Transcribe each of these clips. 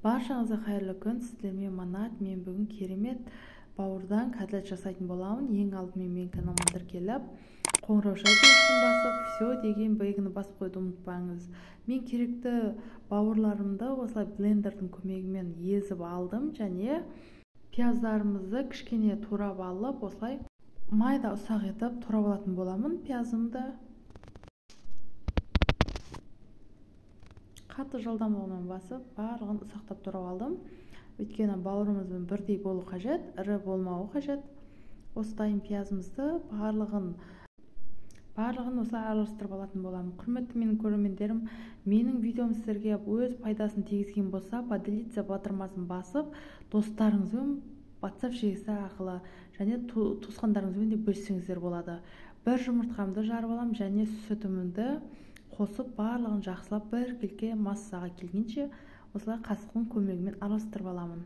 Баршаңызға қайырлы күн. Сіздермен Манат. Мен бүгін керемет бауырдан котлет жасайтын боламын. Ең алдымен мен каналыма тіркеліп, қоңырау белгісін басып, все деген белгіні басып қойды, ұмытпаңыз. Мен керекті бауырларымды осылай блендердің көмегімен езіп алдым, және пияздарымызды кішкене турап алып, осылай майда ұсақ етіп турап алатын боламын. Пиязымды қатты жылдамдығымен басып, барлығын ұсақтап турап алдым. Өйткені бауырымыздың бірдей болу қажет, ірі болмауы қажет. Осылайын пиязымызды барлығын осылай араластырып алатын боламын. Құрметті менің көрермендерім, менің видеом сіздерге өз пайдасын тигізген болса, поделиться батырмасын басып, достарыңызбен WhatsApp желісі арқылы және туысқандарыңызбен де бөліссеңіздер болады. Бір жұмыртқамды жарып аламын және сүтімді қосып, барлығын жақсылап бір келке массаға келгенше осылай қасықтың көмегімен араластырып аламын.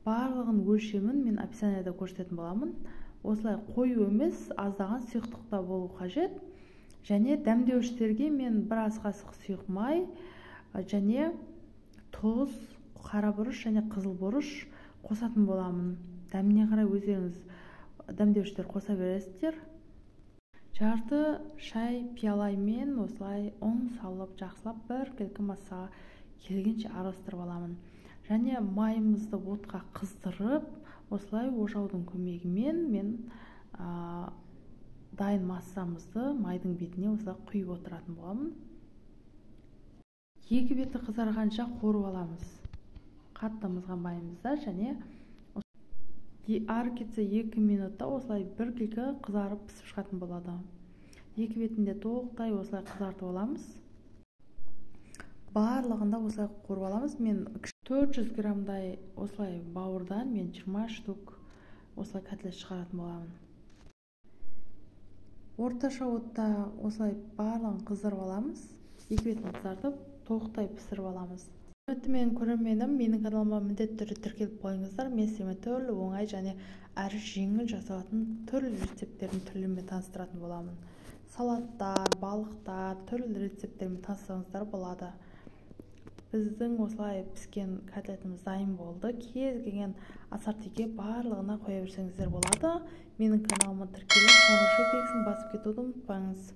Барлығын өлшемін мен описанияда көрсететін боламын. Осылай қою емес, аздаған сұйықтықта болу қажет. Және дәмдеуіштерге мен бір ас қасық сұйық май және тұз, қара бұрыш және қызыл бұрыш қосатын боламын. Дәміне қарай өздеріңіз дәмдеуіштер қоса бересіздер. Жарты шай пиялаймен осылай ұн салып, жақсылап бір келкі массаға келгенше араластырып аламын. Және майымызды отқа қыздырып, осылай ожаудың көмегімен мен дайын массамызды майдың бетіне осылай құйып отыратын боламын. Екі беті қызарғанша қуырып аламыз. Қатты мызған майымызда және ары кетсе 2 минутта осылай бір келкі қызарып пісіп шығатын болады. Екі бетінде толықтай осылай қызартып аламыз. Барлығында осылай қуырып аламыз. Мен 400 граммдай осылай бауырдан мен 20 штук осылай котлет шығаратын боламын. Орташа отта осылай барлығын қыздырып аламыз. Екі бетін қызартып, толықтай пісіріп аламыз. Құрметті менің көрерменім, менің каналыма міндетті түрде тіркеліп қойыңыздар. Мен сіздермен түрлі оңай және әрі жеңіл жасалатын түрлі рецепттердің түрлерімен таныстыратын боламын. Салаттар, балықтар, түрлі рецепттермен таныстырсаңыздар болады. Біздің осылай піскен котлетіміз дайын болды. Кез келген ассортиге барлығына қоя берсеңіздер болады. Менің каналыма тіркеліп, қоңырау белгісін басып кетуді ұмытпаңыз.